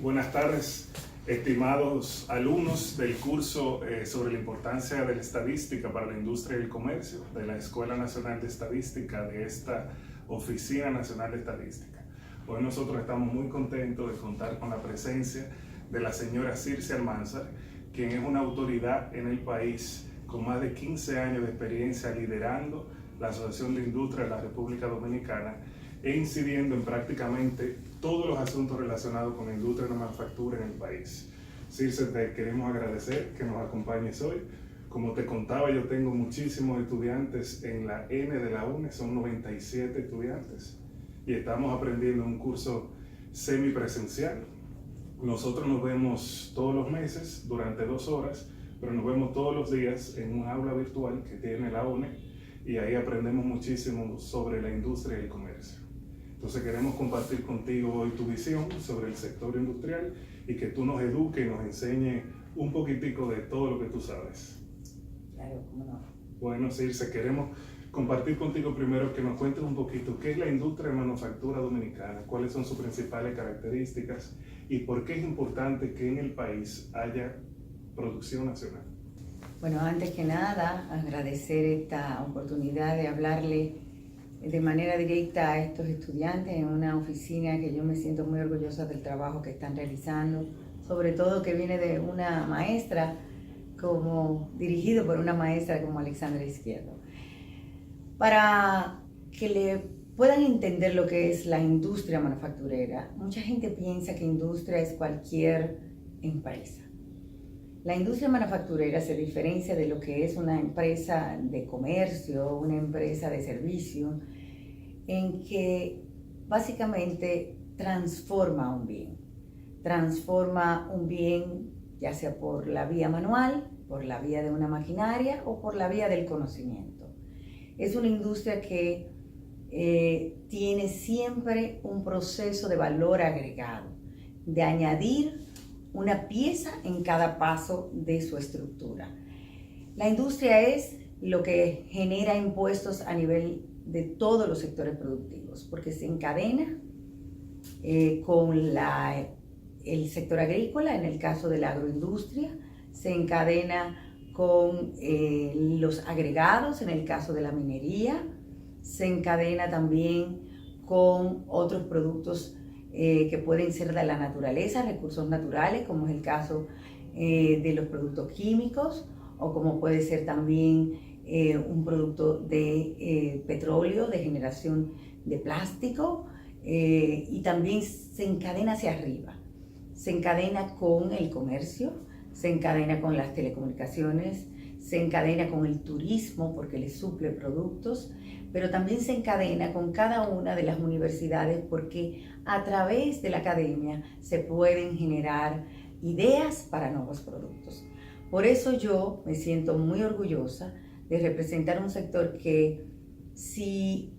Buenas tardes, estimados alumnos del curso sobre la importancia de la estadística para la industria y el comercio de la Escuela Nacional de Estadística de esta Oficina Nacional de Estadística. Hoy nosotros estamos muy contentos de contar con la presencia de la señora Circe Almanzar, quien es una autoridad en el país con más de 15 años de experiencia liderando la Asociación de Industria de la República Dominicana e incidiendo en prácticamente todos los asuntos relacionados con la industria de la manufactura en el país. Circe, te queremos agradecer que nos acompañes hoy. Como te contaba, yo tengo muchísimos estudiantes en la N de la UNE, son 97 estudiantes, y estamos aprendiendo un curso semipresencial. Nosotros nos vemos todos los meses durante 2 horas, pero nos vemos todos los días en un aula virtual que tiene la UNE, y ahí aprendemos muchísimo sobre la industria y el comercio. Entonces queremos compartir contigo hoy tu visión sobre el sector industrial y que tú nos eduques y nos enseñes un poquitico de todo lo que tú sabes. Claro, cómo no. Bueno, Circe, queremos compartir contigo primero que nos cuentes un poquito qué es la industria de manufactura dominicana, cuáles son sus principales características y por qué es importante que en el país haya producción nacional. Bueno, antes que nada, agradecer esta oportunidad de hablarle de manera directa a estos estudiantes en una oficina que yo me siento muy orgullosa del trabajo que están realizando, sobre todo que viene de una maestra, dirigido por una maestra como Alexandra Izquierdo. Para que le puedan entender lo que es la industria manufacturera, mucha gente piensa que industria es cualquier empresa. La industria manufacturera se diferencia de lo que es una empresa de comercio, una empresa de servicio, en que básicamente transforma un bien. Transforma un bien ya sea por la vía manual, por la vía de una maquinaria o por la vía del conocimiento. Es una industria que tiene siempre un proceso de valor agregado, de añadir una pieza en cada paso de su estructura. La industria es lo que genera impuestos a nivel de todos los sectores productivos, porque se encadena con el sector agrícola, en el caso de la agroindustria, se encadena con los agregados, en el caso de la minería, se encadena también con otros productos que pueden ser de la naturaleza, recursos naturales, como es el caso de los productos químicos, o como puede ser también un producto de petróleo, de generación de plástico, y también se encadena hacia arriba. Se encadena con el comercio, se encadena con las telecomunicaciones, se encadena con el turismo porque le suple productos, pero también se encadena con cada una de las universidades porque a través de la academia se pueden generar ideas para nuevos productos. Por eso yo me siento muy orgullosa de representar un sector que sin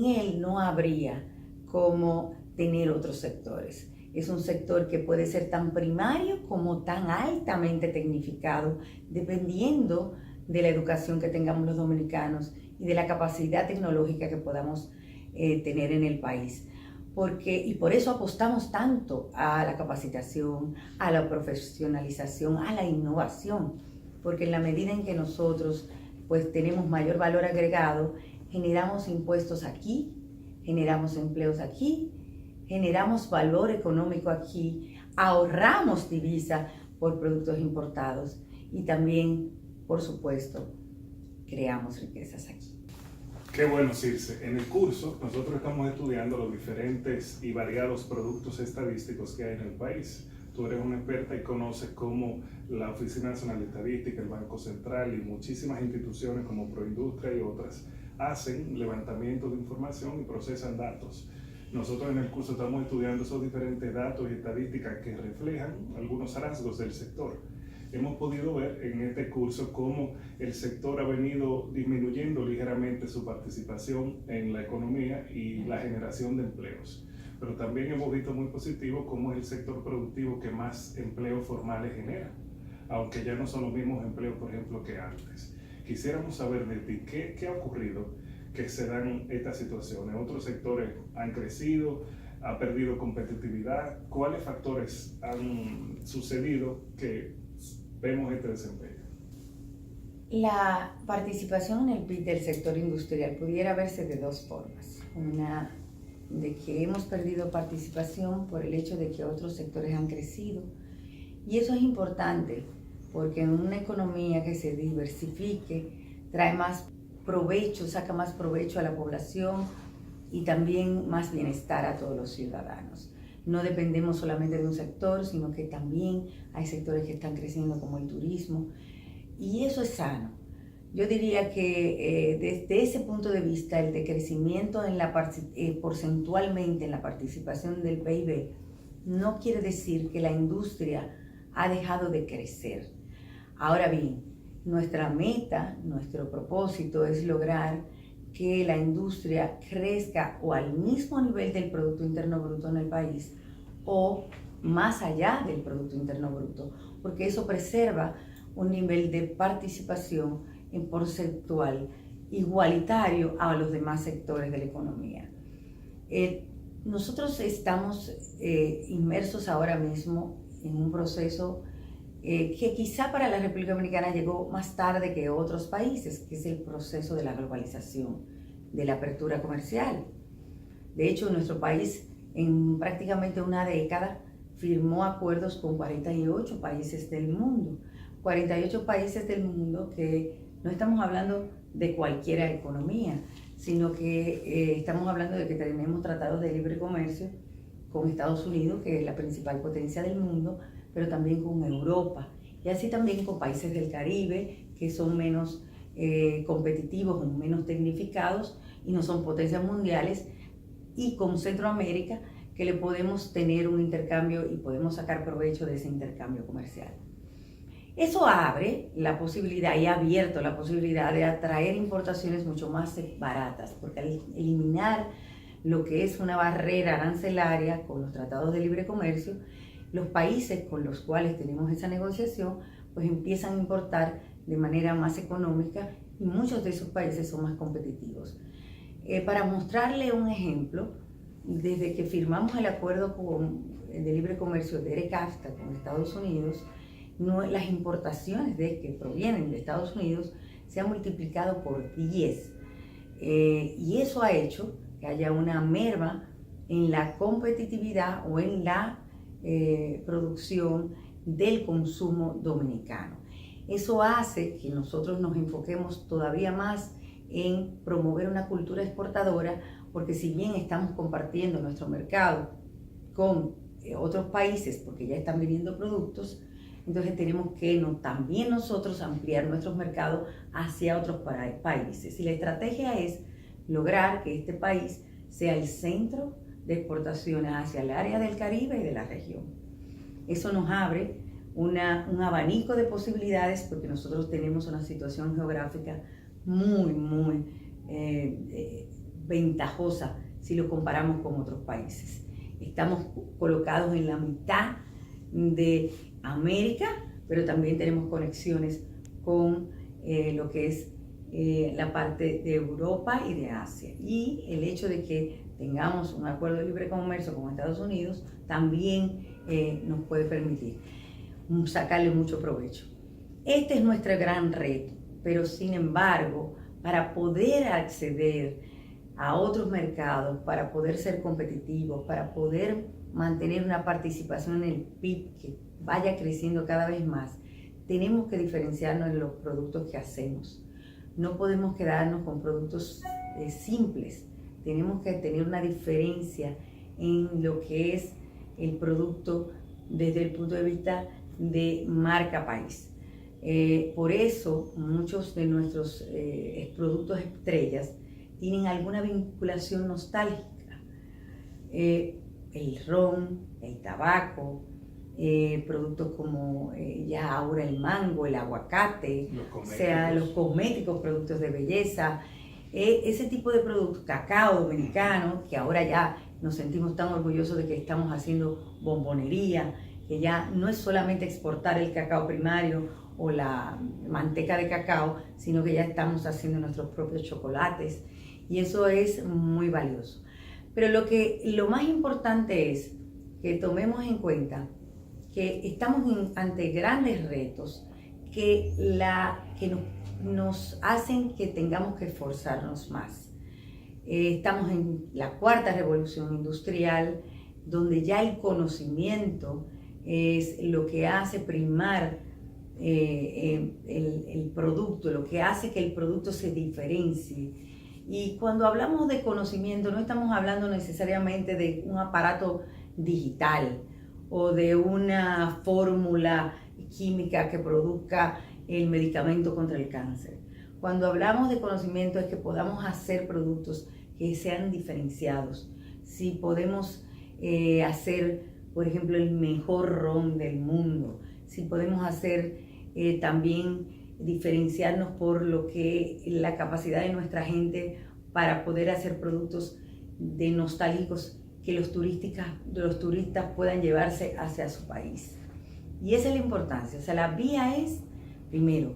él no habría cómo tener otros sectores. Es un sector que puede ser tan primario como tan altamente tecnificado, dependiendo de la educación que tengamos los dominicanos y de la capacidad tecnológica que podamos tener en el país. Y por eso apostamos tanto a la capacitación, a la profesionalización, a la innovación, porque en la medida en que nosotros pues tenemos mayor valor agregado, generamos impuestos aquí, generamos empleos aquí, generamos valor económico aquí, ahorramos divisa por productos importados y también, por supuesto, creamos riquezas aquí. Qué bueno, Circe. En el curso nosotros estamos estudiando los diferentes y variados productos estadísticos que hay en el país. Tú eres una experta y conoces cómo la Oficina Nacional de Estadística, el Banco Central y muchísimas instituciones como Proindustria y otras hacen levantamiento de información y procesan datos. Nosotros en el curso estamos estudiando esos diferentes datos y estadísticas que reflejan algunos rasgos del sector. Hemos podido ver en este curso cómo el sector ha venido disminuyendo ligeramente su participación en la economía y la generación de empleos. Pero también hemos visto muy positivo cómo es el sector productivo que más empleos formales genera, aunque ya no son los mismos empleos, por ejemplo, que antes. Quisiéramos saber de ti qué ha ocurrido que se dan estas situaciones. Otros sectores han crecido, ha perdido competitividad. ¿Cuáles factores han sucedido que vemos este desempeño? La participación en el PIB del sector industrial pudiera verse de dos formas. Una, de que hemos perdido participación por el hecho de que otros sectores han crecido. Y eso es importante porque en una economía que se diversifique trae más provecho, saca más provecho a la población y también más bienestar a todos los ciudadanos. No dependemos solamente de un sector, sino que también hay sectores que están creciendo como el turismo. Y eso es sano. Yo diría que desde ese punto de vista, el decrecimiento porcentualmente en la participación del PIB no quiere decir que la industria ha dejado de crecer. Ahora bien, nuestra meta, nuestro propósito es lograr que la industria crezca o al mismo nivel del Producto Interno Bruto en el país o más allá del Producto Interno Bruto, porque eso preserva un nivel de participación en porcentual igualitario a los demás sectores de la economía. Nosotros estamos inmersos ahora mismo en un proceso que quizá para la República Dominicana llegó más tarde que otros países, que es el proceso de la globalización, de la apertura comercial. De hecho, nuestro país en prácticamente una década firmó acuerdos con 48 países del mundo. 48 países del mundo que no estamos hablando de cualquier economía, sino que estamos hablando de que tenemos tratados de libre comercio con Estados Unidos, que es la principal potencia del mundo, pero también con Europa, y así también con países del Caribe, que son menos competitivos o menos tecnificados y no son potencias mundiales, y con Centroamérica, que le podemos tener un intercambio y podemos sacar provecho de ese intercambio comercial. Eso abre la posibilidad y ha abierto la posibilidad de atraer importaciones mucho más baratas, porque al eliminar lo que es una barrera arancelaria con los tratados de libre comercio, los países con los cuales tenemos esa negociación pues empiezan a importar de manera más económica y muchos de esos países son más competitivos. Para mostrarle un ejemplo, desde que firmamos el acuerdo de libre comercio de ERE-CAFTA con Estados Unidos, las importaciones que provienen de Estados Unidos se han multiplicado por 10. Y eso ha hecho que haya una merma en la competitividad o en la producción del consumo dominicano. Eso hace que nosotros nos enfoquemos todavía más en promover una cultura exportadora, porque si bien estamos compartiendo nuestro mercado con otros países, porque ya están viniendo productos, entonces tenemos que también nosotros ampliar nuestros mercados hacia otros países. Y la estrategia es lograr que este país sea el centro de exportaciones hacia el área del Caribe y de la región. Eso nos abre un abanico de posibilidades porque nosotros tenemos una situación geográfica muy ventajosa si lo comparamos con otros países. Estamos colocados en la mitad de América, pero también tenemos conexiones con lo que es la parte de Europa y de Asia. Y el hecho de que tengamos un acuerdo de libre comercio con Estados Unidos también nos puede permitir sacarle mucho provecho. Este es nuestro gran reto, pero sin embargo, para poder acceder a otros mercados, para poder ser competitivos, para poder mantener una participación en el PIB que vaya creciendo cada vez más, tenemos que diferenciarnos en los productos que hacemos. No podemos quedarnos con productos simples. Tenemos que tener una diferencia en lo que es el producto desde el punto de vista de marca país. Por eso muchos de nuestros productos estrellas tienen alguna vinculación nostálgica. El ron, el tabaco, productos como ya ahora el mango, el aguacate, los cosméticos, productos de belleza, ese tipo de productos, cacao dominicano, que ahora ya nos sentimos tan orgullosos de que estamos haciendo bombonería, que ya no es solamente exportar el cacao primario o la manteca de cacao, sino que ya estamos haciendo nuestros propios chocolates y eso es muy valioso. Pero lo más importante es que tomemos en cuenta que estamos ante grandes retos que nos hacen que tengamos que esforzarnos más. Estamos en la cuarta revolución industrial, donde ya el conocimiento es lo que hace primar el producto, lo que hace que el producto se diferencie. Y cuando hablamos de conocimiento, no estamos hablando necesariamente de un aparato digital o de una fórmula química que produzca el medicamento contra el cáncer. Cuando hablamos de conocimiento es que podamos hacer productos que sean diferenciados. Si podemos hacer, por ejemplo, el mejor ron del mundo, si podemos hacer también diferenciarnos por lo que la capacidad de nuestra gente para poder hacer productos de nostálgicos que los turistas puedan llevarse hacia su país. Y esa es la importancia. O sea, la vía es, primero,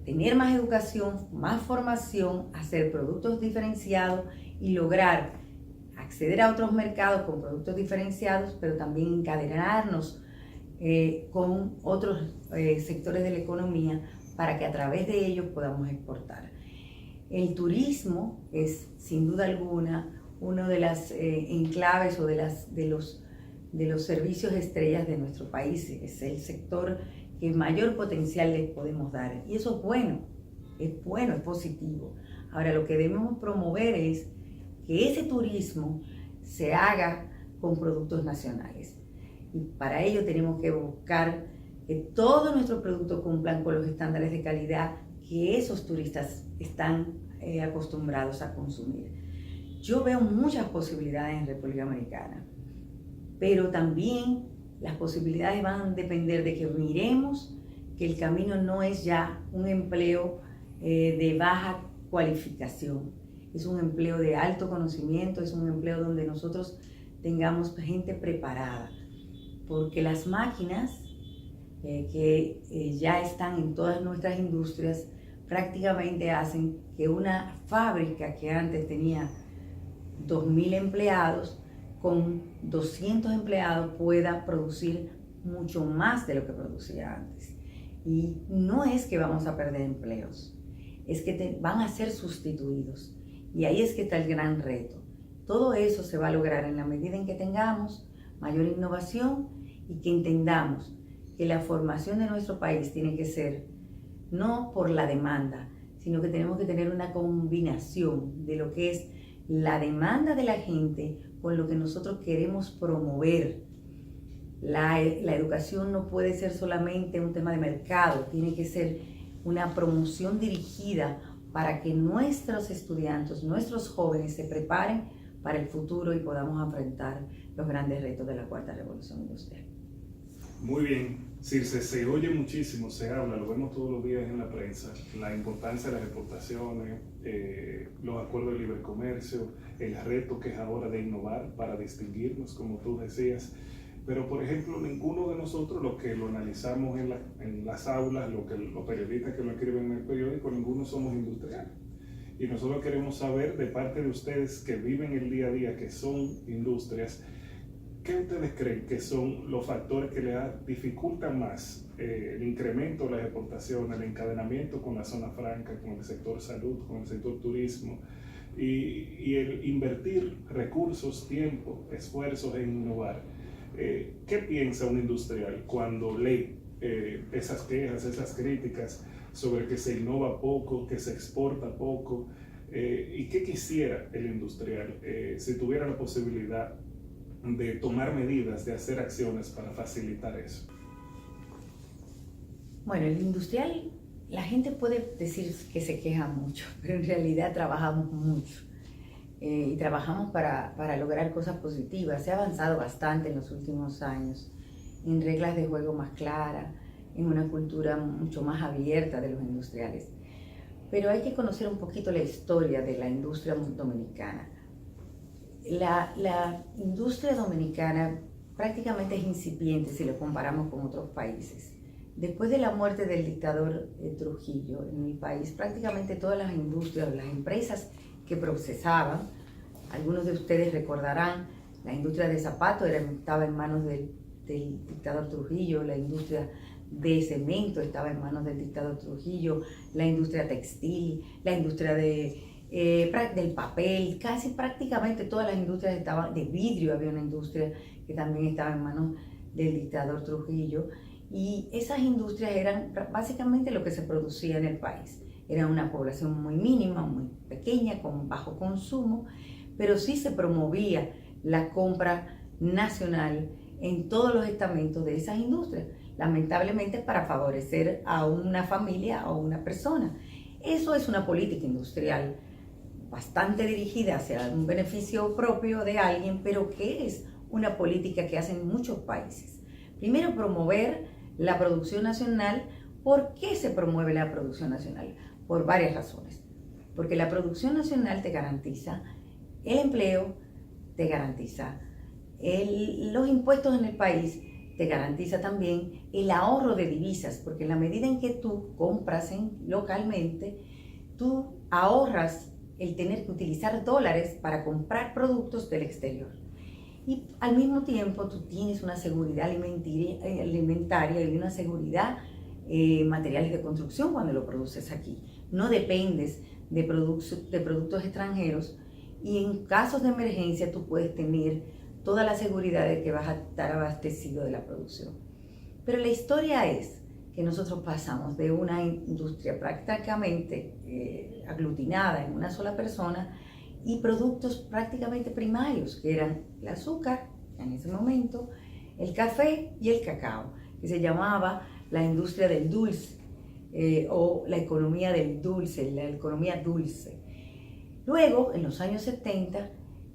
tener más educación, más formación, hacer productos diferenciados y lograr acceder a otros mercados con productos diferenciados, pero también encadenarnos con otros sectores de la economía para que a través de ellos podamos exportar. El turismo es, sin duda alguna, uno de las enclaves o de los servicios estrellas de nuestro país. Es el sector que mayor potencial les podemos dar. Y eso es positivo. Ahora, lo que debemos promover es que ese turismo se haga con productos nacionales. Y para ello tenemos que buscar que todos nuestros productos cumplan con los estándares de calidad que esos turistas están acostumbrados a consumir. Yo veo muchas posibilidades en República Dominicana, pero también las posibilidades van a depender de que miremos que el camino no es ya un empleo de baja cualificación, es un empleo de alto conocimiento, es un empleo donde nosotros tengamos gente preparada, porque las máquinas que ya están en todas nuestras industrias prácticamente hacen que una fábrica que antes tenía 2.000 empleados, con 200 empleados pueda producir mucho más de lo que producía antes. Y no es que vamos a perder empleos, es que van a ser sustituidos. Y ahí es que está el gran reto. Todo eso se va a lograr en la medida en que tengamos mayor innovación y que entendamos que la formación de nuestro país tiene que ser no por la demanda, sino que tenemos que tener una combinación de lo que es la demanda de la gente con lo que nosotros queremos promover. La educación no puede ser solamente un tema de mercado, tiene que ser una promoción dirigida para que nuestros estudiantes, nuestros jóvenes se preparen para el futuro y podamos enfrentar los grandes retos de la cuarta revolución industrial. Muy bien, Circe, se oye muchísimo, se habla, lo vemos todos los días en la prensa, la importancia de las exportaciones, los acuerdos de libre comercio, el reto que es ahora de innovar para distinguirnos, como tú decías. Pero, por ejemplo, ninguno de nosotros, los que lo analizamos en las aulas, los periodistas que lo escriben en el periódico, ninguno somos industriales. Y nosotros queremos saber de parte de ustedes que viven el día a día, que son industrias, ¿qué ustedes creen que son los factores que les dificultan más el incremento de las exportaciones, el encadenamiento con la zona franca, con el sector salud, con el sector turismo y el invertir recursos, tiempo, esfuerzos en innovar? ¿Qué piensa un industrial cuando lee esas quejas, esas críticas sobre que se innova poco, que se exporta poco? ¿Y qué quisiera el industrial si tuviera la posibilidad de tomar medidas, de hacer acciones para facilitar eso? Bueno, el industrial, la gente puede decir que se queja mucho, pero en realidad trabajamos mucho. Y trabajamos para lograr cosas positivas. Se ha avanzado bastante en los últimos años en reglas de juego más claras, en una cultura mucho más abierta de los industriales. Pero hay que conocer un poquito la historia de la industria dominicana. La industria dominicana prácticamente es incipiente si lo comparamos con otros países. Después de la muerte del dictador Trujillo en mi país, prácticamente todas las industrias, las empresas que procesaban Algunos de ustedes recordarán, la industria de zapatos estaba en manos del dictador Trujillo, la industria de cemento estaba en manos del dictador Trujillo, la industria textil, la industria del papel, casi prácticamente todas las industrias estaban, de vidrio había una industria que también estaba en manos del dictador Trujillo, y esas industrias eran básicamente lo que se producía en el país. Era una población muy mínima, muy pequeña, con bajo consumo, pero sí se promovía la compra nacional en todos los estamentos de esas industrias, lamentablemente para favorecer a una familia o una persona. Eso es una política industrial bastante dirigida hacia un beneficio propio de alguien, pero que es una política que hacen muchos países. Primero, promover la producción nacional. ¿Por qué se promueve la producción nacional? Por varias razones. Porque la producción nacional te garantiza el empleo, te garantiza los impuestos en el país, te garantiza también el ahorro de divisas, porque en la medida en que tú compras localmente, tú ahorras el tener que utilizar dólares para comprar productos del exterior. Y al mismo tiempo tú tienes una seguridad alimentaria y una seguridad materiales de construcción cuando lo produces aquí. No dependes de productos extranjeros, y en casos de emergencia tú puedes tener toda la seguridad de que vas a estar abastecido de la producción. Pero la historia es que nosotros pasamos de una industria prácticamente aglutinada en una sola persona y productos prácticamente primarios, que eran el azúcar en ese momento, el café y el cacao, que se llamaba la industria del dulce o la economía del dulce, la economía dulce. Luego, en los años 70,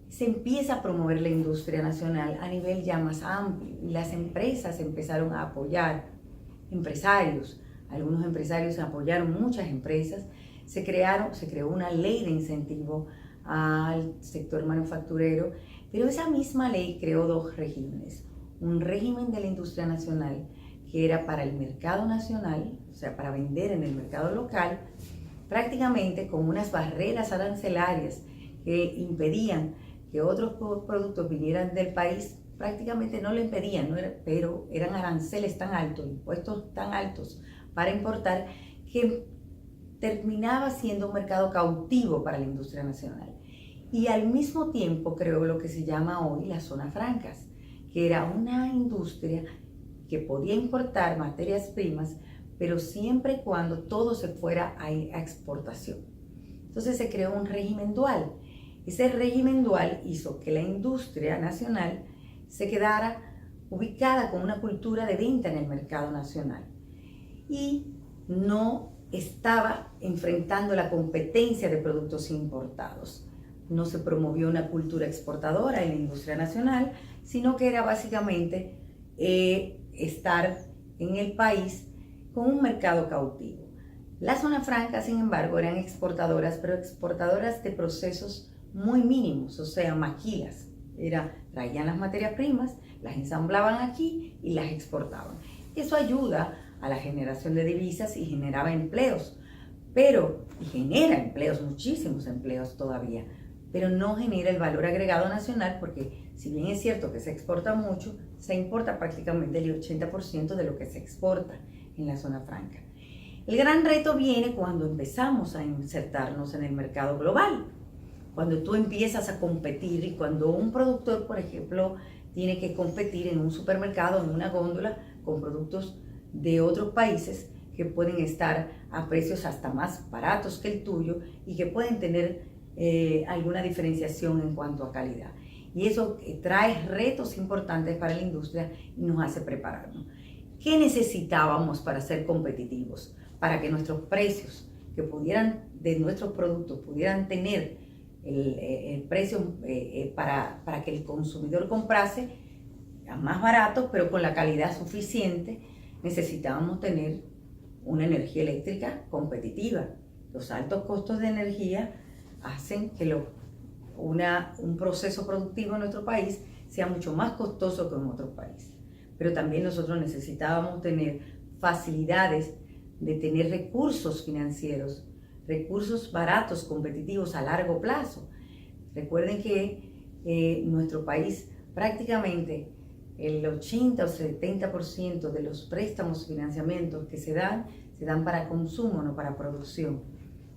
se empieza a promover la industria nacional a nivel ya más amplio y las empresas empezaron a apoyar, algunos empresarios apoyaron muchas empresas, se creó una ley de incentivo al sector manufacturero, pero esa misma ley creó dos regímenes: un régimen de la industria nacional que era para el mercado nacional, o sea, para vender en el mercado local, prácticamente con unas barreras arancelarias que impedían que otros productos vinieran del país. Prácticamente no lo impedían, pero eran aranceles tan altos, impuestos tan altos para importar, que terminaba siendo un mercado cautivo para la industria nacional. Y al mismo tiempo creó lo que se llama hoy las zonas francas, que era una industria que podía importar materias primas, pero siempre y cuando todo se fuera a exportación. Entonces se creó un régimen dual. Ese régimen dual hizo que la industria nacional se quedara ubicada con una cultura de venta en el mercado nacional y no estaba enfrentando la competencia de productos importados. No se promovió una cultura exportadora en la industria nacional, sino que era básicamente estar en el país con un mercado cautivo. Las zonas francas, sin embargo, eran exportadoras, pero exportadoras de procesos muy mínimos, o sea, maquilas. Traían las materias primas, las ensamblaban aquí y las exportaban. Eso ayuda a la generación de divisas y generaba empleos, y genera empleos, muchísimos empleos todavía, pero no genera el valor agregado nacional, porque si bien es cierto que se exporta mucho, se importa prácticamente el 80% de lo que se exporta en la zona franca. El gran reto viene cuando empezamos a insertarnos en el mercado global, cuando tú empiezas a competir y cuando un productor, por ejemplo, tiene que competir en un supermercado, en una góndola, con productos de otros países que pueden estar a precios hasta más baratos que el tuyo y que pueden tener alguna diferenciación en cuanto a calidad. Y eso trae retos importantes para la industria y nos hace prepararnos. ¿Qué necesitábamos para ser competitivos? Para que nuestros precios de nuestros productos pudieran tener el precio para que el consumidor comprase más barato, pero con la calidad suficiente. Necesitábamos tener una energía eléctrica competitiva. Los altos costos de energía hacen que un proceso productivo en nuestro país sea mucho más costoso que en otros países. Pero también nosotros necesitábamos tener facilidades de tener recursos financieros, recursos baratos, competitivos a largo plazo. Recuerden que nuestro país prácticamente el 80 o 70% de los préstamos, financiamientos que se dan para consumo, no para producción.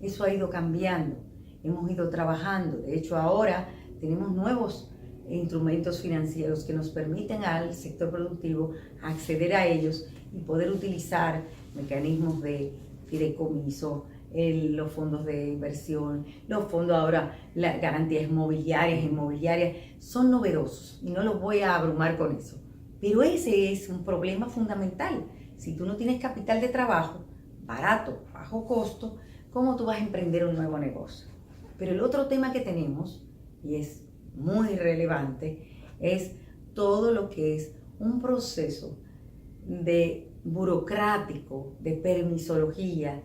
Eso ha ido cambiando, hemos ido trabajando. De hecho, ahora tenemos nuevos instrumentos financieros que nos permiten al sector productivo acceder a ellos y poder utilizar mecanismos de fideicomiso, los fondos de inversión, los fondos ahora, las garantías inmobiliarias, son novedosos y no los voy a abrumar con eso. Pero ese es un problema fundamental. Si tú no tienes capital de trabajo, barato, bajo costo, ¿cómo tú vas a emprender un nuevo negocio? Pero el otro tema que tenemos, y es muy relevante, es todo lo que es un proceso de burocrático, de permisología,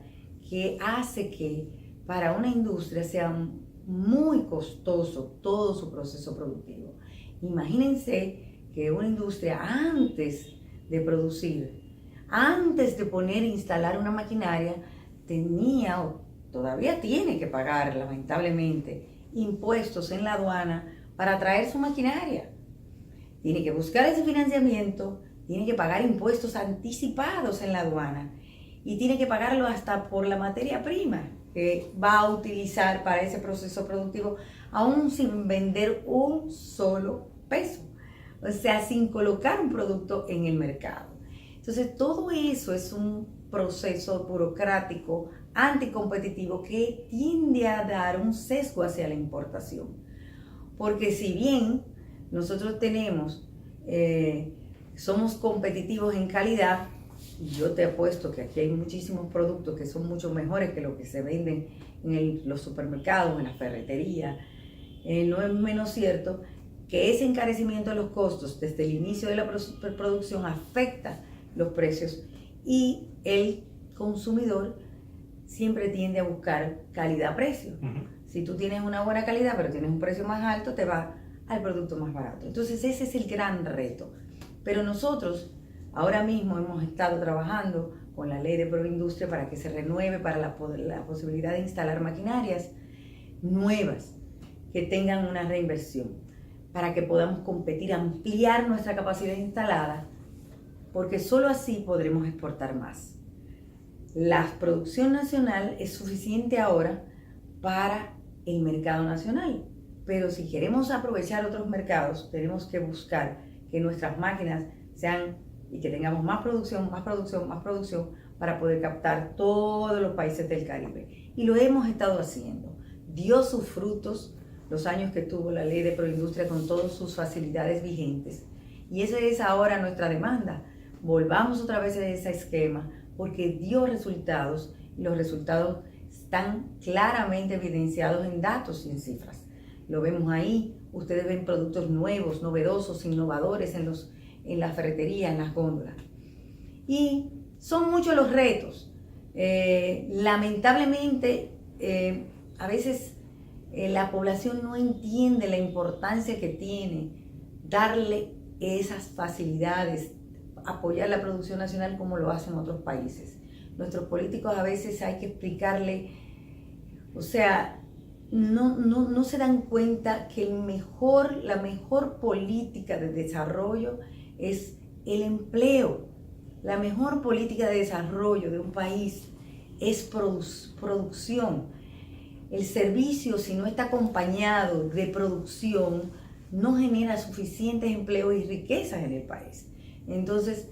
que hace que para una industria sea muy costoso todo su proceso productivo. Imagínense que una industria antes de producir, antes de poner e instalar una maquinaria, tenía o todavía tiene que pagar, lamentablemente, impuestos en la aduana para traer su maquinaria. Tiene que buscar ese financiamiento, tiene que pagar impuestos anticipados en la aduana y tiene que pagarlo hasta por la materia prima que va a utilizar para ese proceso productivo, aún sin vender un solo peso, o sea, sin colocar un producto en el mercado. Entonces, todo eso es un proceso burocrático anticompetitivo que tiende a dar un sesgo hacia la importación. Porque si bien nosotros somos competitivos en calidad, y yo te apuesto que aquí hay muchísimos productos que son mucho mejores que lo que se venden en los supermercados, en la ferretería, no es menos cierto que ese encarecimiento de los costos desde el inicio de la producción afecta los precios y el consumidor siempre tiende a buscar calidad-precio. Si tú tienes una buena calidad pero tienes un precio más alto, te va al producto más barato. Entonces ese es el gran reto. Pero nosotros ahora mismo hemos estado trabajando con la ley de Proindustria para que se renueve para la posibilidad de instalar maquinarias nuevas que tengan una reinversión, para que podamos competir, ampliar nuestra capacidad instalada, porque solo así podremos exportar más. La producción nacional es suficiente ahora para el mercado nacional, pero si queremos aprovechar otros mercados, tenemos que buscar que nuestras máquinas sean y que tengamos más producción para poder captar todos los países del Caribe. Y lo hemos estado haciendo. Dio sus frutos los años que tuvo la ley de Proindustria con todas sus facilidades vigentes. Y esa es ahora nuestra demanda. Volvamos otra vez a ese esquema porque dio resultados y los resultados están claramente evidenciados en datos y en cifras. Lo vemos ahí. Ustedes ven productos nuevos, novedosos, innovadores en la ferretería, en las góndolas. Y son muchos los retos. Lamentablemente, a veces la población no entiende la importancia que tiene darle esas facilidades, apoyar la producción nacional como lo hacen otros países. Nuestros políticos a veces hay que explicarle, o sea, no se dan cuenta que la mejor política de desarrollo es el empleo. La mejor política de desarrollo de un país es producción. El servicio, si no está acompañado de producción, no genera suficientes empleos y riquezas en el país. Entonces,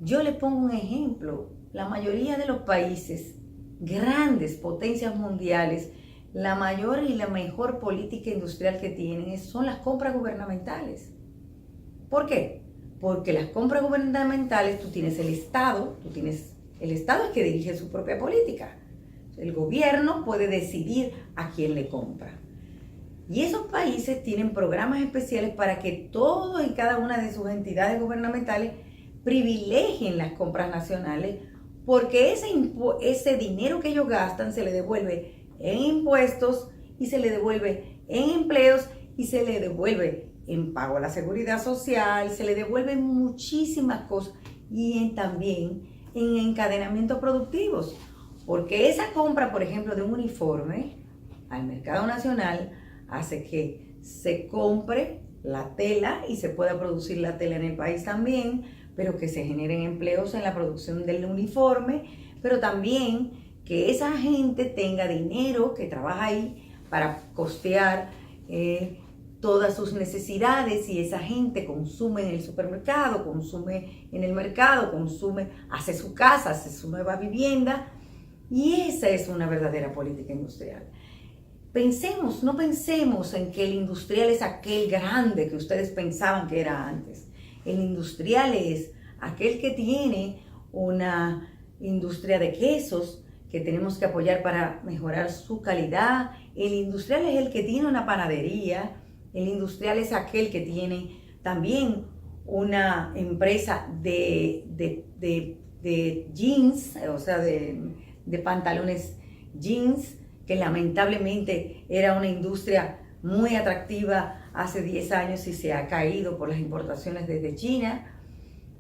yo les pongo un ejemplo. La mayoría de los países, grandes potencias mundiales, la mayor y la mejor política industrial que tienen son las compras gubernamentales. ¿Por qué? Porque las compras gubernamentales, tú tienes el Estado es que dirige su propia política. El gobierno puede decidir a quién le compra. Y esos países tienen programas especiales para que todas y cada una de sus entidades gubernamentales privilegien las compras nacionales, porque ese dinero que ellos gastan se le devuelve en impuestos y se le devuelve en empleos y se le devuelve en pago a la seguridad social, se le devuelven muchísimas cosas y también en encadenamientos productivos, porque esa compra, por ejemplo, de un uniforme al mercado nacional hace que se compre la tela y se pueda producir la tela en el país también, pero que se generen empleos en la producción del uniforme, pero también que esa gente tenga dinero que trabaja ahí para costear todas sus necesidades, y esa gente consume en el supermercado, consume en el mercado, consume, hace su casa, hace su nueva vivienda, y esa es una verdadera política industrial. No pensemos en que el industrial es aquel grande que ustedes pensaban que era antes. El industrial es aquel que tiene una industria de quesos que tenemos que apoyar para mejorar su calidad. El industrial es el que tiene una panadería. El industrial es aquel que tiene también una empresa de jeans, o sea, de pantalones jeans, que lamentablemente era una industria muy atractiva hace 10 años y se ha caído por las importaciones desde China.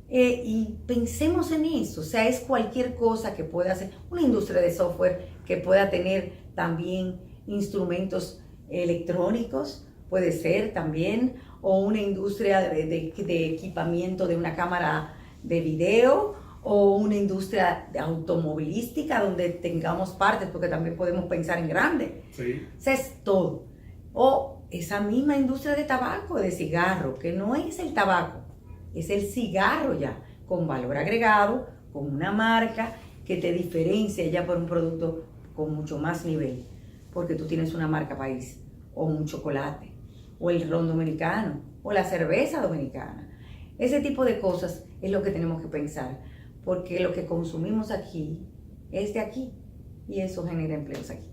Y pensemos en eso, o sea, es cualquier cosa que pueda hacer una industria de software que pueda tener también instrumentos electrónicos, puede ser también, o una industria de equipamiento de una cámara de video, o una industria automovilística donde tengamos partes, porque también podemos pensar en grande. Sí. O sea, es todo. O esa misma industria de tabaco, de cigarro, que no es el tabaco, es el cigarro ya, con valor agregado, con una marca que te diferencia ya por un producto con mucho más nivel, porque tú tienes una marca país, o un chocolate, o el ron dominicano, o la cerveza dominicana. Ese tipo de cosas es lo que tenemos que pensar, porque lo que consumimos aquí es de aquí, y eso genera empleos aquí.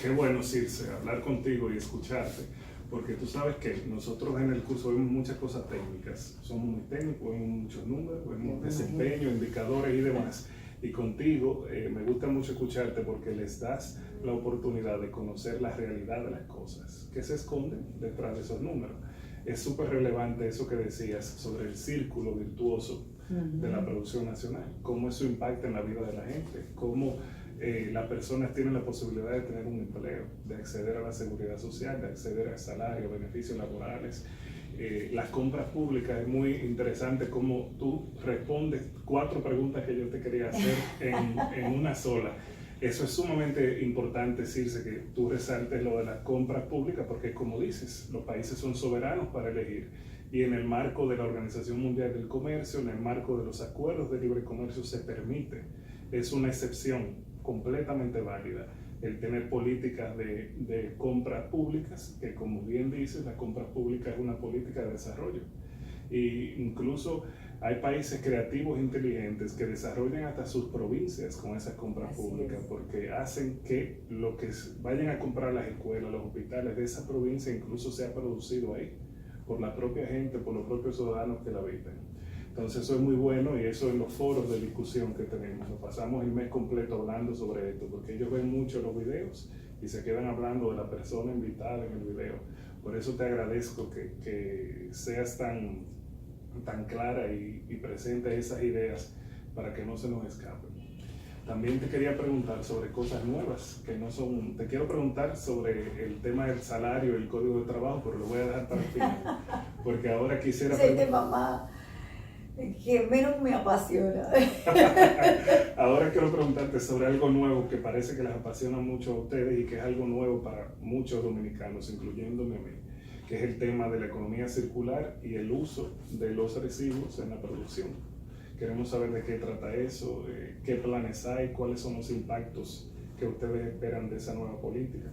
Qué bueno, Circe, hablar contigo y escucharte, porque tú sabes que nosotros en el curso vemos muchas cosas técnicas, somos muy técnicos, vemos muchos números, vemos desempeño, indicadores y demás. Y contigo me gusta mucho escucharte porque les das la oportunidad de conocer la realidad de las cosas que se esconden detrás de esos números. Es súper relevante eso que decías sobre el círculo virtuoso de la producción nacional, cómo eso impacta en la vida de la gente, cómo las personas tienen la posibilidad de tener un empleo, de acceder a la seguridad social, de acceder al salario, beneficios laborales. Las compras públicas, es muy interesante cómo tú respondes 4 preguntas que yo te quería hacer en una sola. Eso es sumamente importante, Circe, que tú resaltes lo de las compras públicas, porque como dices, los países son soberanos para elegir, y en el marco de la Organización Mundial del Comercio, en el marco de los acuerdos de libre comercio se permite. Es una excepción completamente válida el tener políticas de compras públicas, que como bien dices, la compra pública es una política de desarrollo. Y incluso hay países creativos e inteligentes que desarrollan hasta sus provincias con esas compras públicas, porque hacen que lo que vayan a comprar las escuelas, los hospitales de esa provincia incluso sea producido ahí, por la propia gente, por los propios ciudadanos que la habitan. Entonces eso es muy bueno, y eso en los foros de discusión que tenemos. Nos pasamos el mes completo hablando sobre esto, porque ellos ven mucho los videos y se quedan hablando de la persona invitada en el video. Por eso te agradezco que seas tan clara y presente esas ideas para que no se nos escapen. También te quería preguntar sobre cosas nuevas que no son. Te quiero preguntar sobre el tema del salario, el código de trabajo, pero lo voy a dejar para el final, porque ahora quisiera. Es el tema más que menos me apasiona. Ahora quiero preguntarte sobre algo nuevo que parece que les apasiona mucho a ustedes y que es algo nuevo para muchos dominicanos, incluyéndome a mí, que es el tema de la economía circular y el uso de los residuos en la producción. Queremos saber de qué trata eso, qué planes hay, cuáles son los impactos que ustedes esperan de esa nueva política.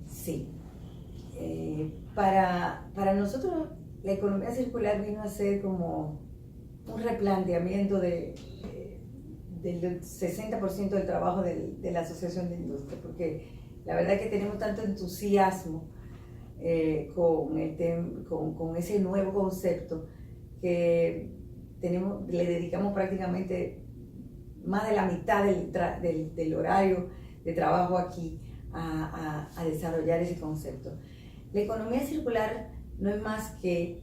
Sí. Para nosotros la economía circular vino a ser como un replanteamiento del 60% del trabajo de la Asociación de Industria, porque la verdad es que tenemos tanto entusiasmo con ese nuevo concepto que le dedicamos prácticamente más de la mitad del horario de trabajo aquí a desarrollar ese concepto. La economía circular no es más que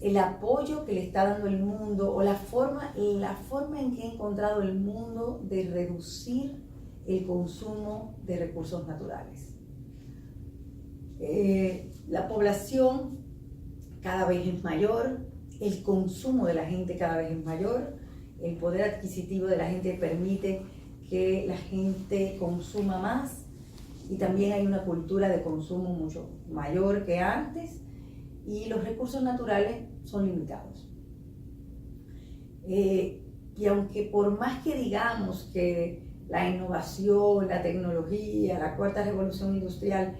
el apoyo que le está dando el mundo, o la forma en que ha encontrado el mundo de reducir el consumo de recursos naturales. La población cada vez es mayor, el consumo de la gente cada vez es mayor, el poder adquisitivo de la gente permite que la gente consuma más y también hay una cultura de consumo mucho mayor que antes y los recursos naturales son limitados. Y aunque por más que digamos que la innovación, la tecnología, la cuarta revolución industrial,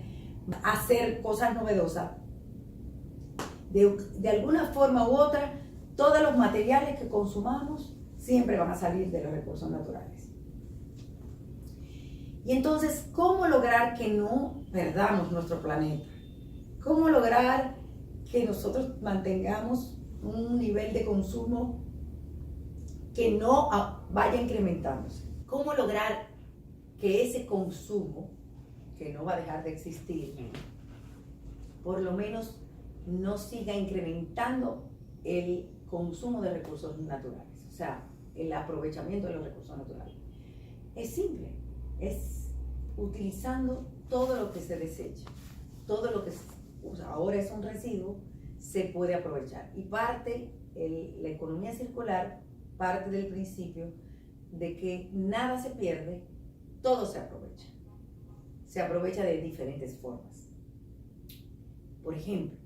hacer cosas novedosas, de alguna forma u otra, todos los materiales que consumamos siempre van a salir de los recursos naturales. Y entonces, ¿cómo lograr que no perdamos nuestro planeta? ¿Cómo lograr que nosotros mantengamos un nivel de consumo que no vaya incrementándose? ¿Cómo lograr que ese consumo, que no va a dejar de existir, por lo menos no siga incrementando el consumo de recursos naturales? O sea, el aprovechamiento de los recursos naturales. Es simple, es utilizando todo lo que se desecha, todo lo que ahora es un residuo, se puede aprovechar. Y la economía circular parte del principio de que nada se pierde, todo se aprovecha. Se aprovecha de diferentes formas. Por ejemplo,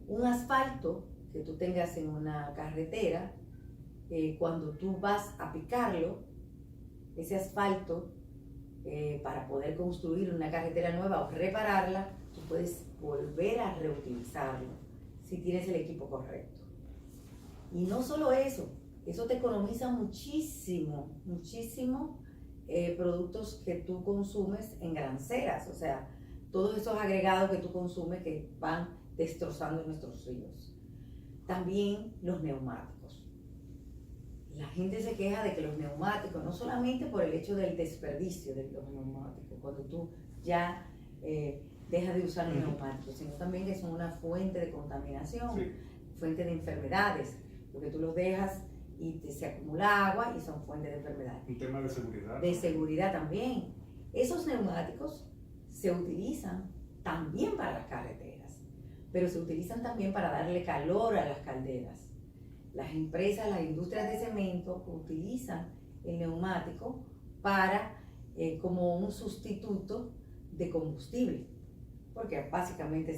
un asfalto que tú tengas en una carretera, cuando tú vas a picarlo, ese asfalto, para poder construir una carretera nueva o repararla, tú puedes volver a reutilizarlo si tienes el equipo correcto. Y no solo eso te economiza muchísimo productos que tú consumes en granceras, o sea, todos esos agregados que tú consumes que van destrozando nuestros ríos. También los neumáticos. La gente se queja de que los neumáticos, no solamente por el hecho del desperdicio de los neumáticos, cuando tú ya dejas de usar los neumáticos, sino también que son una fuente de contaminación, fuente de enfermedades, porque tú los dejas y se acumula agua y son fuentes de enfermedades. Un tema de seguridad. De seguridad también. Esos neumáticos se utilizan también para las carreteras, pero se utilizan también para darle calor a las calderas. Las empresas, las industrias de cemento utilizan el neumático como un sustituto de combustible, porque básicamente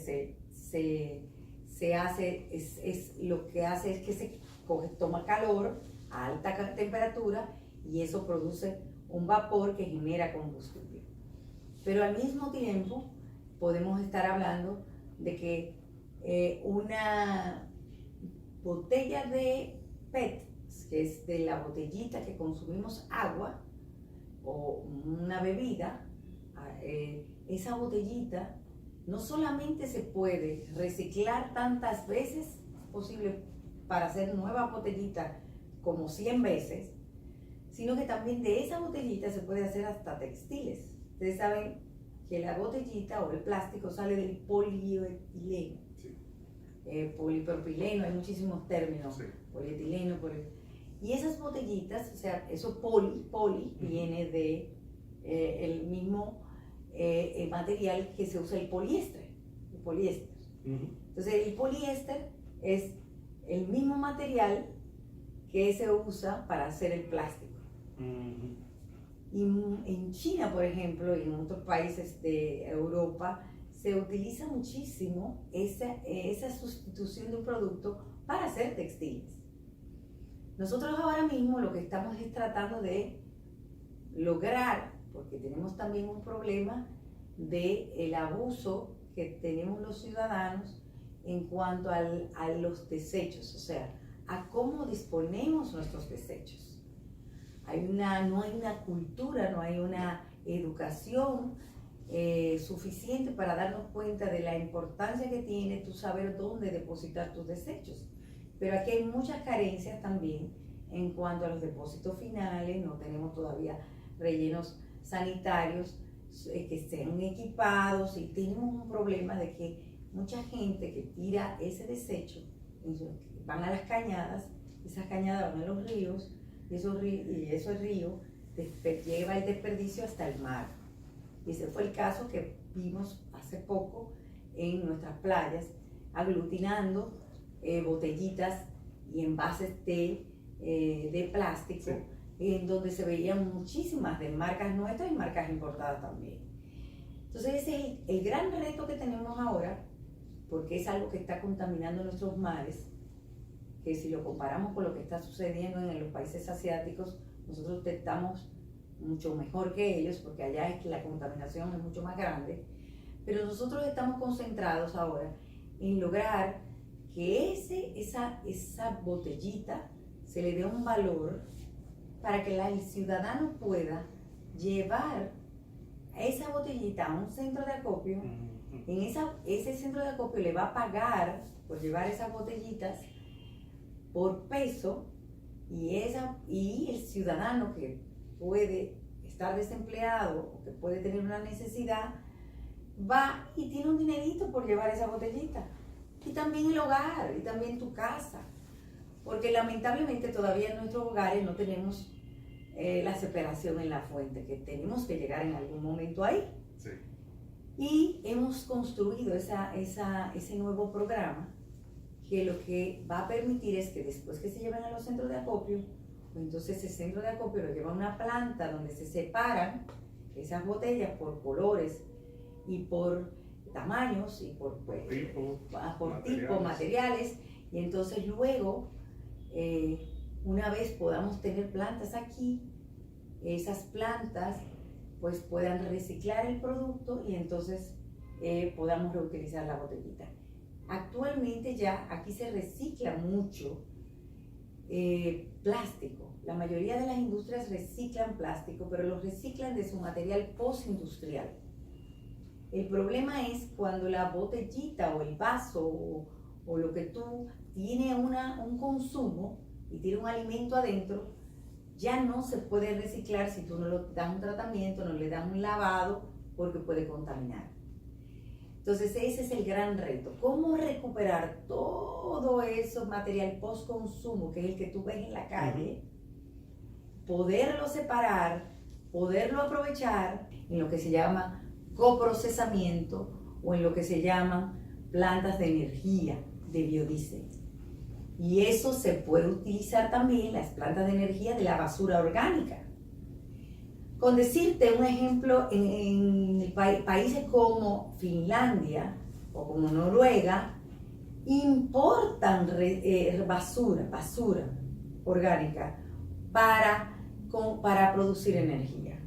lo que hace es que toma calor a alta temperatura y eso produce un vapor que genera combustible. Pero al mismo tiempo podemos estar hablando de que una botella de PET, que es de la botellita que consumimos agua o una bebida, esa botellita no solamente se puede reciclar tantas veces posible para hacer nueva botellita como 100 veces, sino que también de esa botellita se puede hacer hasta textiles. Ustedes saben que la botellita o el plástico sale del polietileno. Polipropileno, hay muchísimos términos, polietileno, y esas botellitas, o sea, eso poli viene de el mismo material que se usa el poliéster. Entonces el poliéster es el mismo material que se usa para hacer el plástico. Y en China, por ejemplo, y en otros países de Europa, se utiliza muchísimo esa sustitución de un producto para hacer textiles. Nosotros ahora mismo lo que estamos es tratando de lograr, porque tenemos también un problema del abuso que tenemos los ciudadanos en cuanto a los desechos, o sea, a cómo disponemos nuestros desechos. No hay una cultura, no hay una educación suficiente para darnos cuenta de la importancia que tiene tú saber dónde depositar tus desechos. Pero aquí hay muchas carencias también en cuanto a los depósitos finales, no tenemos todavía rellenos sanitarios que estén equipados y tenemos un problema de que mucha gente que tira ese desecho van a las cañadas, esas cañadas van a los ríos y esos ríos lleva el desperdicio hasta el mar. Y ese fue el caso que vimos hace poco en nuestras playas, aglutinando botellitas y envases de plástico, sí, en donde se veían muchísimas de marcas nuestras y marcas importadas también. Entonces ese es el gran reto que tenemos ahora, porque es algo que está contaminando nuestros mares, que si lo comparamos con lo que está sucediendo en los países asiáticos, nosotros estamos mucho mejor que ellos, porque allá es que la contaminación es mucho más grande, pero nosotros estamos concentrados ahora en lograr que esa botellita se le dé un valor para que el ciudadano pueda llevar esa botellita a un centro de acopio. En ese centro de acopio le va a pagar por llevar esas botellitas por peso, y el ciudadano que puede estar desempleado o que puede tener una necesidad va y tiene un dinerito por llevar esa botellita. Y también el hogar, y también tu casa, porque lamentablemente todavía en nuestros hogares no tenemos la separación en la fuente, que tenemos que llegar en algún momento ahí. Sí. Y hemos construido ese nuevo programa, que lo que va a permitir es que después que se lleven a los centros de acopio, pues entonces ese centro de acopio lo lleva a una planta donde se separan esas botellas por colores y por tamaños y por tipo, materiales, y entonces luego, una vez podamos tener plantas aquí, esas plantas pues puedan reciclar el producto y entonces podamos reutilizar la botellita. Actualmente ya aquí se recicla mucho plástico. La mayoría de las industrias reciclan plástico, pero lo reciclan de su material postindustrial. El problema es cuando la botellita o el vaso o lo que tú tiene un consumo y tiene un alimento adentro, ya no se puede reciclar si tú no le das un tratamiento, no le das un lavado, porque puede contaminar. Entonces ese es el gran reto, cómo recuperar todo ese material post-consumo, que es el que tú ves en la calle, poderlo separar, poderlo aprovechar en lo que se llama coprocesamiento o en lo que se llaman plantas de energía, de biodiesel. Y eso se puede utilizar también, las plantas de energía, de la basura orgánica. Con decirte un ejemplo, en países como Finlandia o como Noruega, importan basura orgánica para producir energía.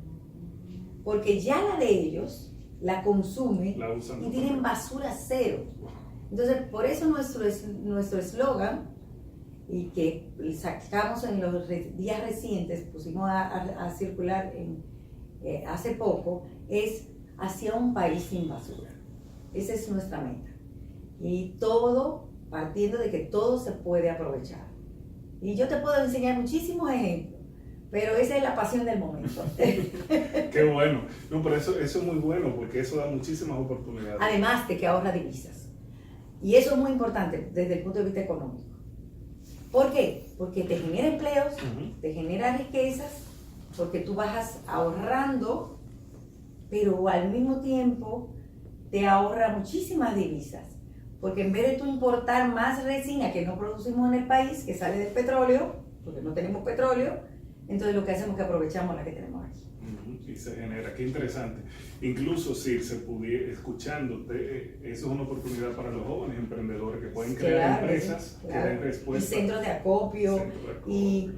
Porque ya la de ellos la consumen y tienen basura cero. Entonces, por eso nuestro eslogan, y que sacamos en los días recientes, pusimos a circular hace poco, es hacia un país sin basura. Esa es nuestra meta. Y todo partiendo de que todo se puede aprovechar. Y yo te puedo enseñar muchísimos ejemplos, pero esa es la pasión del momento. Qué bueno. No, pero eso es muy bueno, porque eso da muchísimas oportunidades. Además de que ahorra divisas. Y eso es muy importante desde el punto de vista económico. ¿Por qué? Porque te genera empleos, te genera riquezas, porque tú vas ahorrando, pero al mismo tiempo te ahorra muchísimas divisas. Porque en vez de tú importar más resina que no producimos en el país, que sale del petróleo, porque no tenemos petróleo, entonces lo que hacemos es que aprovechamos la que tenemos aquí. Y se genera, qué interesante. Incluso si se pudiera, escuchándote, eso es una oportunidad para los jóvenes emprendedores que pueden crear empresas que den respuesta. Y centros de acopio, y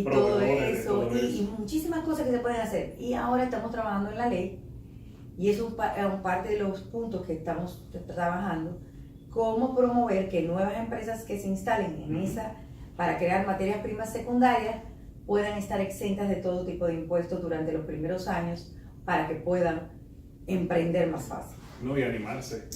todo eso, y muchísimas cosas que se pueden hacer. Y ahora estamos trabajando en la ley, y eso es parte de los puntos que estamos trabajando, cómo promover que nuevas empresas que se instalen en esa, para crear materias primas secundarias, puedan estar exentas de todo tipo de impuestos durante los primeros años, para que puedan emprender más fácil. No, y animarse,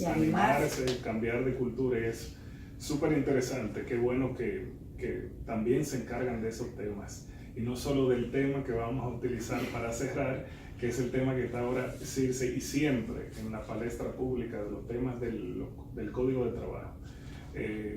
cambiar de cultura, es súper interesante. Qué bueno que también se encargan de esos temas, y no solo del tema que vamos a utilizar para cerrar, que es el tema que está ahora Circe, y siempre en la palestra pública de los temas del Código de Trabajo.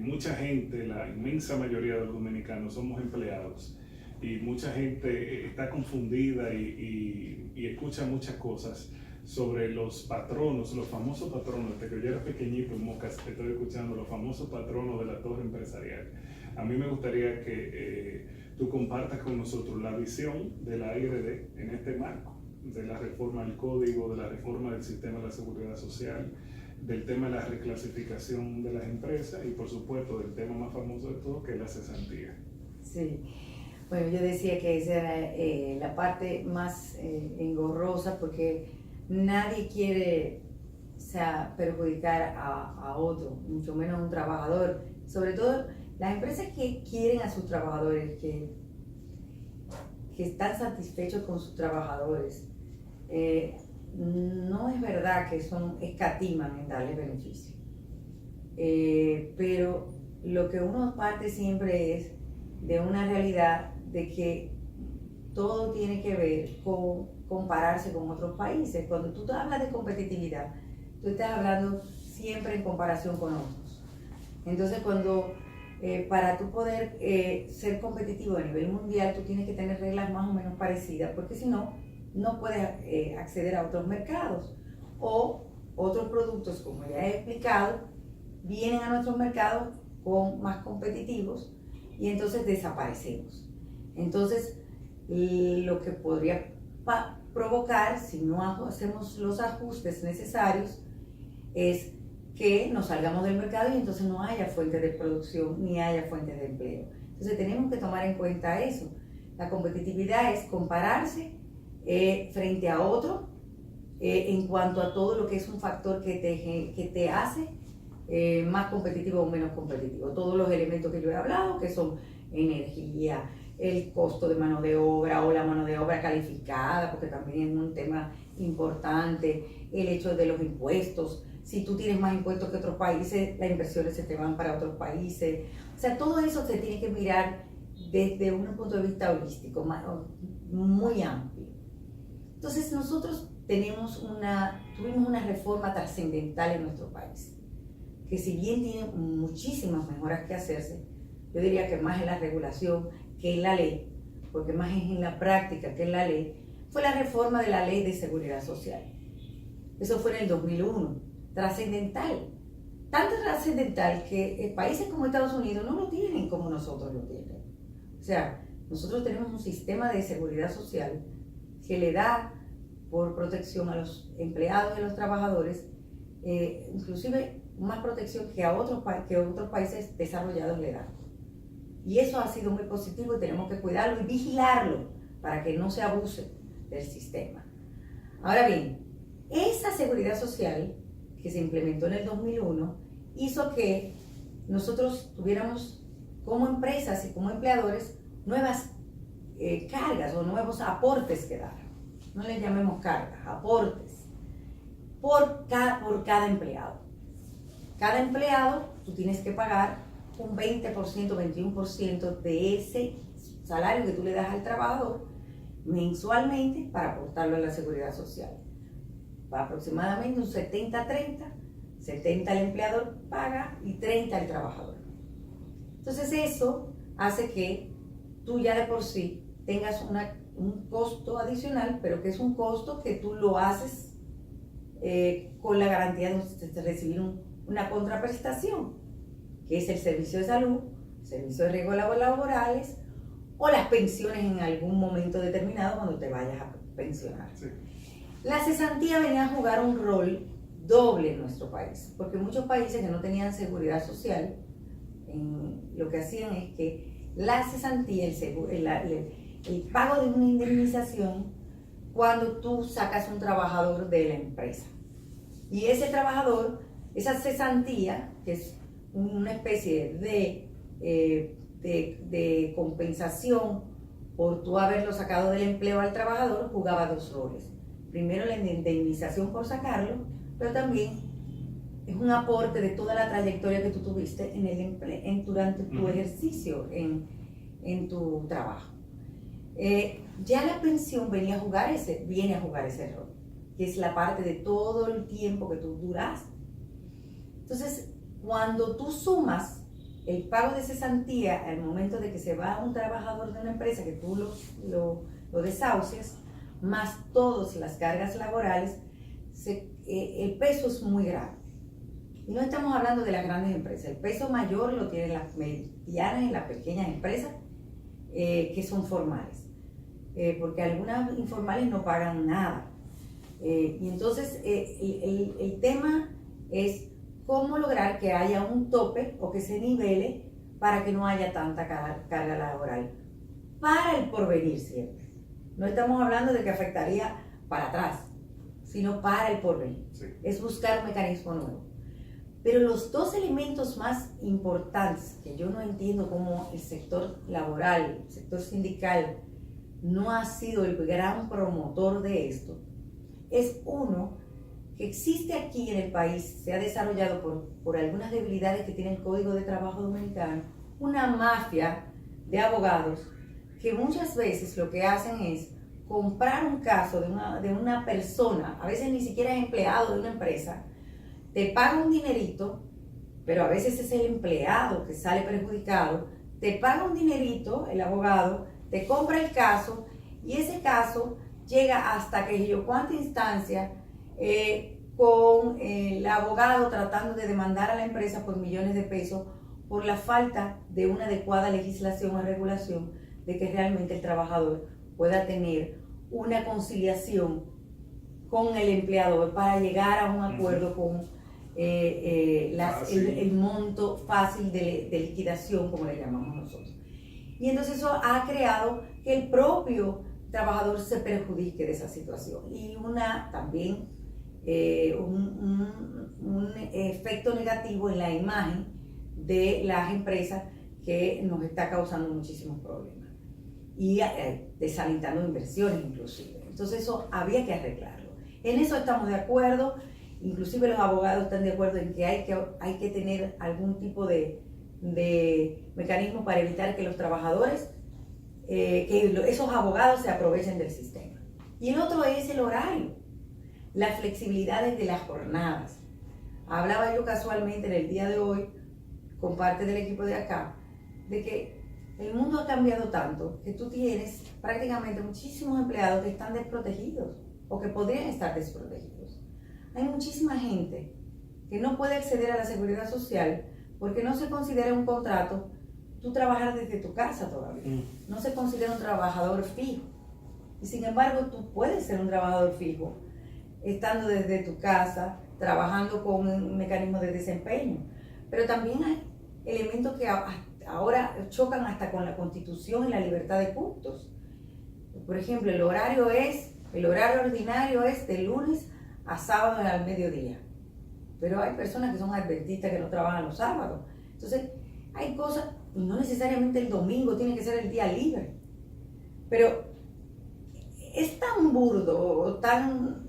Mucha gente, la inmensa mayoría de los dominicanos somos empleados, y mucha gente está confundida y escucha muchas cosas sobre los patronos, los famosos patronos. Desde que yo era pequeñito en Moca estoy escuchando los famosos patronos de la torre empresarial. A mí me gustaría que tú compartas con nosotros la visión de la ARD en este marco, de la reforma al código, de la reforma del sistema de la seguridad social, del tema de la reclasificación de las empresas y por supuesto del tema más famoso de todo, que es la cesantía. Sí, bueno, yo decía que esa era la parte más engorrosa, porque nadie quiere, o sea, perjudicar a otro, mucho menos a un trabajador. Sobre todo las empresas que quieren a sus trabajadores, que están satisfechos con sus trabajadores, no es verdad que escatiman en darles beneficio. Pero lo que uno parte siempre es de una realidad de que todo tiene que ver con compararse con otros países. Cuando tú hablas de competitividad, tú estás hablando siempre en comparación con otros. Entonces, para tú poder ser competitivo a nivel mundial, tú tienes que tener reglas más o menos parecidas, porque si no, no puedes acceder a otros mercados. O otros productos, como ya he explicado, vienen a nuestros mercados más competitivos y entonces desaparecemos. Entonces, lo que podría provocar, si no hacemos los ajustes necesarios, es que nos salgamos del mercado y entonces no haya fuentes de producción ni haya fuentes de empleo. Entonces tenemos que tomar en cuenta eso. La competitividad es compararse frente a otro en cuanto a todo lo que es un factor que te hace más competitivo o menos competitivo. Todos los elementos que yo he hablado, que son energía, el costo de mano de obra o la mano de obra calificada, porque también es un tema importante, el hecho de los impuestos. Si tú tienes más impuestos que otros países, las inversiones se te van para otros países. O sea, todo eso se tiene que mirar desde un punto de vista holístico, muy amplio. Entonces nosotros tuvimos una reforma trascendental en nuestro país, que si bien tiene muchísimas mejoras que hacerse, yo diría que más en la regulación que en la ley, porque más es en la práctica que en la ley, fue la reforma de la Ley de Seguridad Social. Eso fue en el 2001, trascendental, tanto trascendental que países como Estados Unidos no lo tienen como nosotros lo tienen. O sea, nosotros tenemos un sistema de seguridad social que le da por protección a los empleados y a los trabajadores, inclusive más protección que otros países desarrollados le dan. Y eso ha sido muy positivo y tenemos que cuidarlo y vigilarlo para que no se abuse del sistema. Ahora bien, esa seguridad social que se implementó en el 2001 hizo que nosotros tuviéramos como empresas y como empleadores nuevas cargas o nuevos aportes que dar. No les llamemos cargas, aportes por cada empleado. Cada empleado tú tienes que pagar un 20%, 21% de ese salario que tú le das al trabajador mensualmente para aportarlo a la seguridad social. Aproximadamente un 70-30, 70 el empleador paga y 30 el trabajador. Entonces eso hace que tú ya de por sí tengas un costo adicional, pero que es un costo que tú lo haces con la garantía de recibir una contraprestación, que es el servicio de salud, servicio de riesgos laborales o las pensiones en algún momento determinado cuando te vayas a pensionar. Sí. La cesantía venía a jugar un rol doble en nuestro país, porque muchos países que no tenían seguridad social, lo que hacían es que la cesantía, el pago de una indemnización cuando tú sacas un trabajador de la empresa. Y ese trabajador, esa cesantía, que es una especie de compensación por tú haberlo sacado del empleo al trabajador, jugaba dos roles. Primero la indemnización por sacarlo, pero también es un aporte de toda la trayectoria que tú tuviste durante tu ejercicio en tu trabajo. Ya la pensión viene a jugar ese rol, que es la parte de todo el tiempo que tú duraste. Entonces, cuando tú sumas el pago de cesantía al momento de que se va un trabajador de una empresa que tú lo desahucias, más todas las cargas laborales, el peso es muy grande. Y no estamos hablando de las grandes empresas, el peso mayor lo tienen las medianas y las pequeñas empresas que son formales, porque algunas informales no pagan nada. Y entonces el tema es cómo lograr que haya un tope o que se nivele para que no haya tanta carga laboral. Para el porvenir siempre. No estamos hablando de que afectaría para atrás, sino para el porvenir. Sí. Es buscar un mecanismo nuevo. Pero los dos elementos más importantes que yo no entiendo cómo el sector laboral, el sector sindical, no ha sido el gran promotor de esto, es uno, que existe aquí en el país, se ha desarrollado por algunas debilidades que tiene el Código de Trabajo Dominicano, una mafia de abogados que muchas veces lo que hacen es comprar un caso de una persona, a veces ni siquiera es empleado de una empresa, te paga un dinerito, pero a veces es el empleado que sale perjudicado, te paga un dinerito, el abogado, te compra el caso y ese caso llega hasta que yo cuánta instancia con el abogado tratando de demandar a la empresa por millones de pesos por la falta de una adecuada legislación o regulación de que realmente el trabajador pueda tener una conciliación con el empleador para llegar a un acuerdo con el monto fácil de liquidación, como le llamamos nosotros. Y entonces eso ha creado que el propio trabajador se perjudique de esa situación y también un efecto negativo en la imagen de las empresas que nos está causando muchísimos problemas y desalentando inversiones inclusive. Entonces eso había que arreglarlo. En eso estamos de acuerdo, inclusive los abogados están de acuerdo en que hay que tener algún tipo de mecanismo para evitar que los trabajadores, que esos abogados se aprovechen del sistema. Y el otro es el horario, las flexibilidades de las jornadas. Hablaba yo casualmente en el día de hoy con parte del equipo de acá, de que el mundo ha cambiado tanto que tú tienes prácticamente muchísimos empleados que están desprotegidos o que podrían estar desprotegidos. Hay muchísima gente que no puede acceder a la seguridad social porque no se considera un contrato tú trabajar desde tu casa todavía. No se considera un trabajador fijo. Y sin embargo, tú puedes ser un trabajador fijo estando desde tu casa, trabajando con un mecanismo de desempeño. Pero también hay elementos que ahora chocan hasta con la Constitución y la libertad de cultos. Por ejemplo, el horario ordinario es de lunes a sábado al mediodía. Pero hay personas que son adventistas que no trabajan los sábados. Entonces, hay cosas, y no necesariamente el domingo tiene que ser el día libre. Pero es tan burdo, tan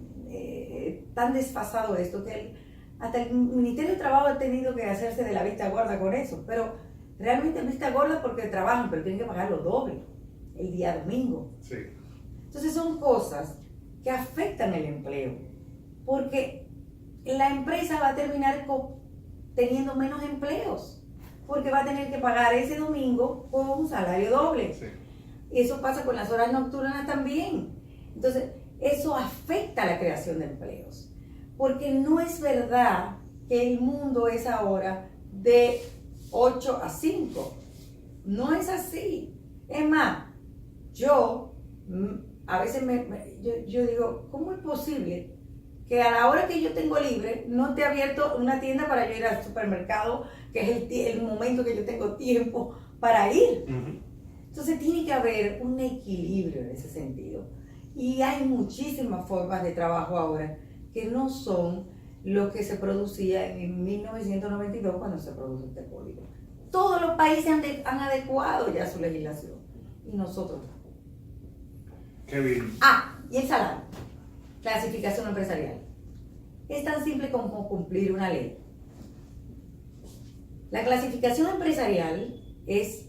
desfasado esto, que hasta el Ministerio de Trabajo ha tenido que hacerse de la vista gorda con eso. Pero realmente vista gorda porque trabajan, pero tienen que pagar lo doble el día domingo. Sí. Entonces son cosas que afectan el empleo, porque la empresa va a terminar teniendo menos empleos, porque va a tener que pagar ese domingo con un salario doble. Sí. Y eso pasa con las horas nocturnas también. Entonces, eso afecta a la creación de empleos, porque no es verdad que el mundo es ahora de 8 a 5. No es así. Es más, yo a veces yo digo, ¿cómo es posible que a la hora que yo tengo libre no te he abierto una tienda para yo ir al supermercado, que es el momento que yo tengo tiempo para ir? Entonces tiene que haber un equilibrio en ese sentido. Y hay muchísimas formas de trabajo ahora que no son lo que se producía en 1992 cuando se produjo este código. Todos los países han adecuado ya su legislación y nosotros no. Qué bien. Y el salario, clasificación empresarial. Es tan simple como cumplir una ley. La clasificación empresarial es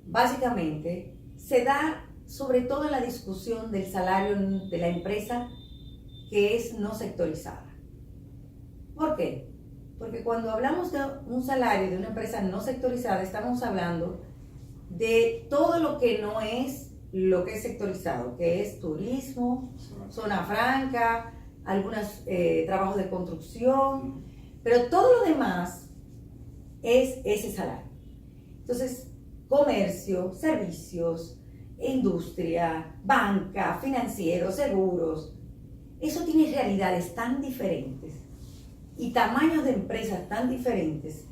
básicamente, se da sobre todo en la discusión del salario de la empresa que es no sectorizada. ¿Por qué? Porque cuando hablamos de un salario de una empresa no sectorizada, estamos hablando de todo lo que no es lo que es sectorizado, que es turismo, zona franca, algunos trabajos de construcción, pero todo lo demás es ese salario. Entonces, comercio, servicios, industria, banca, financieros, seguros, eso tiene realidades tan diferentes y tamaños de empresas tan diferentes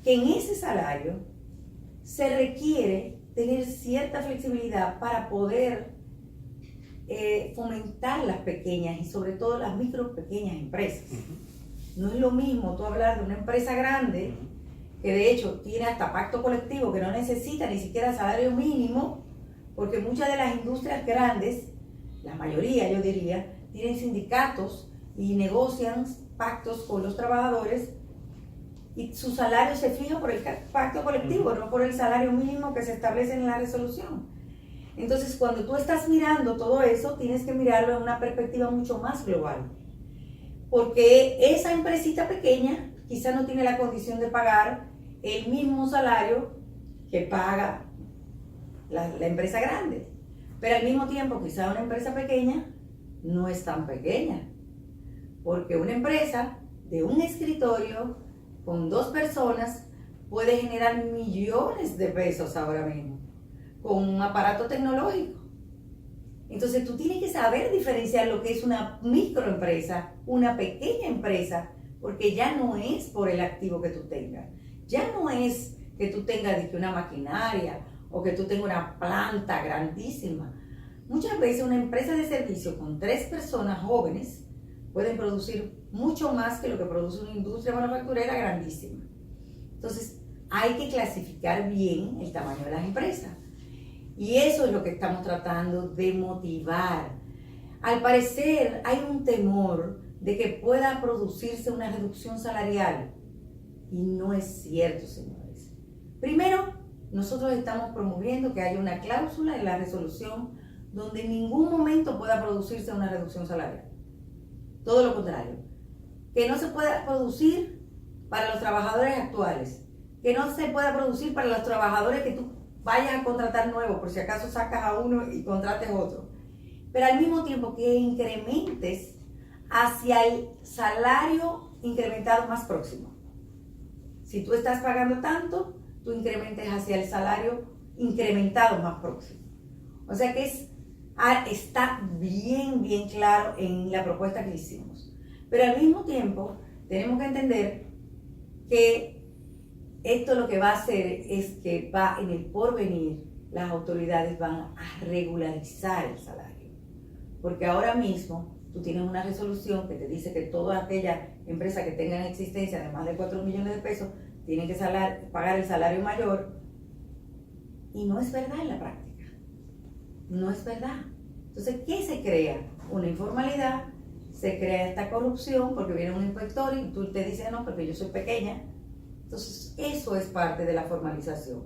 que en ese salario se requiere tener cierta flexibilidad para poder fomentar las pequeñas y sobre todo las micro pequeñas empresas. No es lo mismo tú hablar de una empresa grande que de hecho tiene hasta pacto colectivo, que no necesita ni siquiera salario mínimo, porque muchas de las industrias grandes, la mayoría yo diría, tienen sindicatos y negocian pactos con los trabajadores y su salario se fija por el pacto colectivo, no por el salario mínimo que se establece en la resolución. Entonces, cuando tú estás mirando todo eso, tienes que mirarlo en una perspectiva mucho más global. Porque esa empresita pequeña quizá no tiene la condición de pagar el mismo salario que paga la empresa grande. Pero al mismo tiempo, quizá una empresa pequeña no es tan pequeña. Porque una empresa de un escritorio con 2 personas puede generar millones de pesos ahora mismo con un aparato tecnológico. Entonces tú tienes que saber diferenciar lo que es una microempresa, una pequeña empresa, porque ya no es por el activo que tú tengas, ya no es que tú tengas una maquinaria o que tú tengas una planta grandísima. Muchas veces una empresa de servicio con 3 personas jóvenes pueden producir mucho más que lo que produce una industria manufacturera grandísima. Entonces, hay que clasificar bien el tamaño de las empresas. Y eso es lo que estamos tratando de motivar. Al parecer, hay un temor de que pueda producirse una reducción salarial. Y no es cierto, señores. Primero, nosotros estamos promoviendo que haya una cláusula en la resolución donde en ningún momento pueda producirse una reducción salarial. Todo lo contrario, que no se pueda producir para los trabajadores actuales, que no se pueda producir para los trabajadores que tú vayas a contratar nuevos, por si acaso sacas a uno y contrates otro, pero al mismo tiempo que incrementes hacia el salario incrementado más próximo. Si tú estás pagando tanto, tú incrementes hacia el salario incrementado más próximo. O sea que está bien claro en la propuesta que hicimos. Pero al mismo tiempo, tenemos que entender que esto lo que va a hacer es que en el porvenir, las autoridades van a regularizar el salario. Porque ahora mismo, tú tienes una resolución que te dice que toda aquella empresa que tenga en existencia de más de 4 millones de pesos tiene que pagar el salario mayor. Y no es verdad en la práctica. No es verdad. Entonces, ¿qué se crea? Una informalidad, se crea esta corrupción porque viene un inspector y tú te dices, no, porque yo soy pequeña. Entonces, eso es parte de la formalización.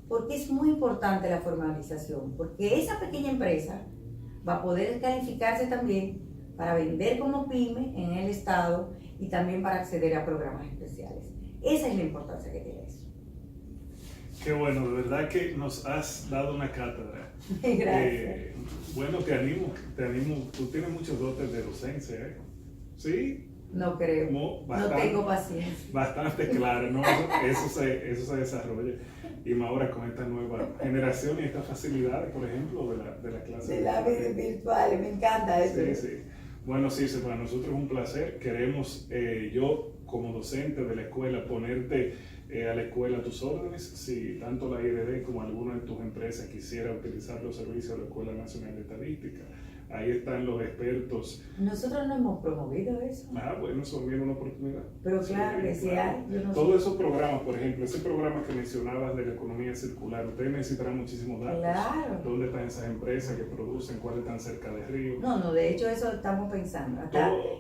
¿Por qué es muy importante la formalización? Porque esa pequeña empresa va a poder calificarse también para vender como pyme en el Estado y también para acceder a programas especiales. Esa es la importancia que tiene eso. Qué bueno, de verdad que nos has dado una cátedra. Gracias. Bueno, te animo. Tú tienes muchos dotes de docencia, ¿eh? ¿Sí? No creo. No tengo paciencia. Bastante claro, ¿no? Eso se desarrolla. Y más ahora con esta nueva generación y estas facilidades, por ejemplo, de la clase. De la vida virtual, me encanta eso. Sí. Bueno, sí, para nosotros es un placer. Queremos, yo como docente de la escuela, ponerte a la escuela a tus órdenes. Si tanto la IRD como alguna de tus empresas quisiera utilizar los servicios de la Escuela Nacional de Estadística, ahí están los expertos. Nosotros no hemos promovido eso. Bueno, eso viene una oportunidad. Pero claro que sí hay. Todos esos programas, por ejemplo, ese programa que mencionabas de la economía circular, ustedes necesitarán muchísimos datos. Claro. ¿Dónde están esas empresas que producen? ¿Cuáles están cerca de ríos? No, de hecho eso estamos pensando.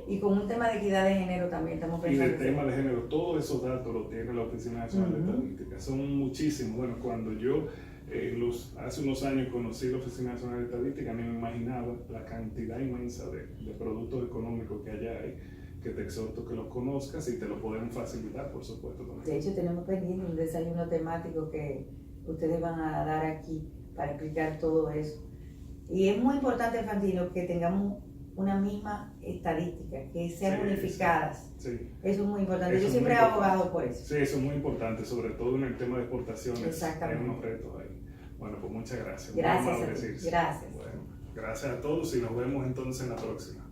Y con un tema de equidad de género también estamos pensando. Y de tema de género, todos esos datos los tiene la Oficina Nacional de Estadística. Son muchísimos. Bueno, cuando yo hace unos años conocí la Oficina Nacional de Estadística, no me imaginaba la cantidad inmensa de productos económicos que allá hay. que te exhorto que los conozcas y te lo podemos facilitar, por supuesto. También. De hecho, tenemos pendiente un desayuno temático que ustedes van a dar aquí para explicar todo eso. Y es muy importante, Fantino, que tengamos una misma estadística, que sean unificadas. Sí. Eso es muy importante. Eso yo siempre he abogado por eso. Sí, eso es muy importante, sobre todo en el tema de exportaciones. Exactamente. Hay unos retos ahí. Bueno, pues muchas gracias. Gracias a ti. Gracias. Bueno, gracias a todos y nos vemos entonces en la próxima.